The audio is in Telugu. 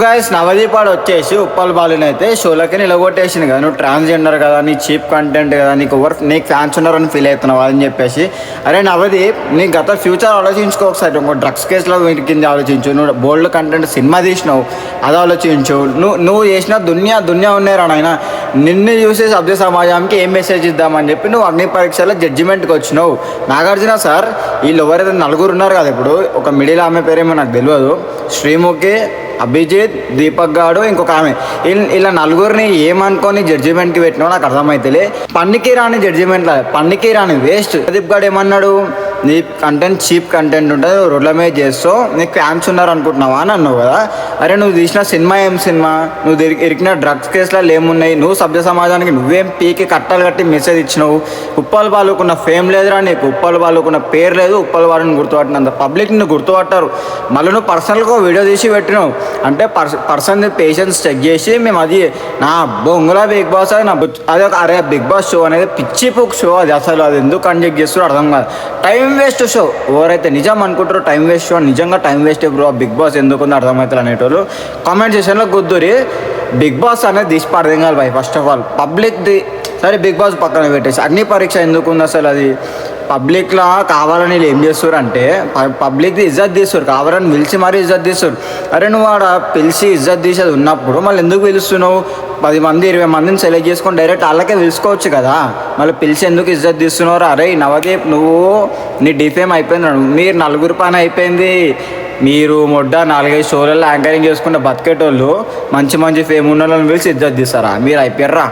గైస్ నవదీప్ వాడు వచ్చేసి ఉప్పల్ బాలుని అయితే షోలకి నిలగొట్టేసింది కదా, నువ్వు ట్రాన్స్జెండర్ కదా, నీ చీప్ కంటెంట్ కదా, నీకు ఫ్యాన్స్ ఉన్నారని ఫీల్ అవుతున్నావు అని చెప్పేసి. అరే నవదీప్, నీ గత ఫ్యూచర్ ఆలోచించుకో ఒకసారి. ఇంకో డ్రగ్స్ కేసులో కింద ఆలోచించు. నువ్వు బోల్డ్ కంటెంట్ సినిమా తీసినావు, అది ఆలోచించు. నువ్వు చేసిన దునియా ఉన్నారా నాయన. నిన్ను చూసే సభ్య సమాజానికి ఏం మెసేజ్ ఇద్దామని చెప్పి నువ్వు అగ్ని పరీక్షలో జడ్జిమెంట్కి వచ్చినావు. నాగార్జున సార్, వీళ్ళు ఎవరైతే నలుగురు ఉన్నారు కదా, ఇప్పుడు ఒక మిడిల్ ఆమె పేరేమో నాకు తెలియదు, శ్రీముఖి, అభిజిత్, దీపక్ గాడు, ఇంకొక ఆమె, ఇలా నలుగురిని ఏమనుకొని జడ్జిమెంట్కి పెట్టినావు నాకు అర్థమైతేలే. పన్నికి రాని జడ్జిమెంట్, పన్నికి రాని వేస్ట్. ప్రదీప్ గాడు ఏమన్నాడు, నీ కంటెంట్ చీప్ కంటెంట్ ఉంటుంది, రోడ్ల మీద చేస్తావు, నీకు ఫ్యాన్స్ ఉన్నారు అనుకుంటున్నావా అని అన్నావు కదా. అరే నువ్వు తీసిన సినిమా ఏం సినిమా, నువ్వు ఇరికిన డ్రగ్స్ కేసులలో ఏమున్నాయి, నువ్వు సభ్య సమాజానికి నువ్వేం పీకి కట్టాలు కట్టి మెసేజ్ ఇచ్చినావు. ఉప్పల్ బాలుకున్న ఫేమ్ లేదురా నీకు, ఉప్పల్ బాలుకున్న పేరు లేదు, ఉప్పల్ బాలుని గుర్తుపట్టినంత పబ్లిక్ నిన్ను గుర్తుపట్టారు. మళ్ళీ నువ్వు పర్సనల్గా వీడియో తీసి పెట్టినావు అంటే పర్సన్ పేషెన్స్ చెక్ చేసి మేము అది నా బొంగులా బిగ్ బాస్ అది అదే. అరే బిగ్ బాస్ షో అనేది పిచ్చి పుక్ షో అది, అసలు అది ఎందుకు కండక్ట్ చేస్తారో అర్థం కాదు. Time waste show. ఎవరైతే నిజం అనుకుంటారో టైం వేస్ట్ షో, నిజంగా time waste bro. Bigg Boss ఎందుకు ఉందో అర్థమవుతుంది అనేటోళ్ళు కామెంట్ సెక్షన్లో గుద్దురి. బిగ్ బాస్ అనేది తీసి అర్థం కాదు బై. ఫస్ట్ ఆఫ్ ఆల్ పబ్లిక్ది సరే, బిగ్ బాస్ పక్కన పెట్టేసి అగ్ని పరీక్ష ఎందుకు ఉంది అసలు. అది పబ్లిక్లో కావాలని వీళ్ళు ఏం చేస్తారు అంటే పబ్లిక్ది ఇజ్జత్ తీస్తారు, కావాలని పిలిచి మరీ ఇజ్జత్ తీస్తారు. అరే నువ్వు ఆడ పిలిచి ఇజ్జత్ తీసేది ఉన్నప్పుడు మళ్ళీ ఎందుకు పిలుస్తున్నావు? 10 మంది 20 మందిని సెలెక్ట్ చేసుకొని డైరెక్ట్ వాళ్ళకే పిలుచుకోవచ్చు కదా, మళ్ళీ పిలిచి ఎందుకు ఇజ్జత్ తీస్తున్నారు? అరే నవదీప్, నువ్వు నీ డిఫేమ్ అయిపోయింది, మీరు నలుగురు పని అయిపోయింది. మీరు మొడ్డ 4-5 షోలలో యాంకరింగ్ చేసుకుంటే బతికేటోళ్ళు మంచి ఫేమ్ ఉన్న వాళ్ళని పిలిచి ఇజ్జత్ తీస్తారా? మీరు అయిపోయారా?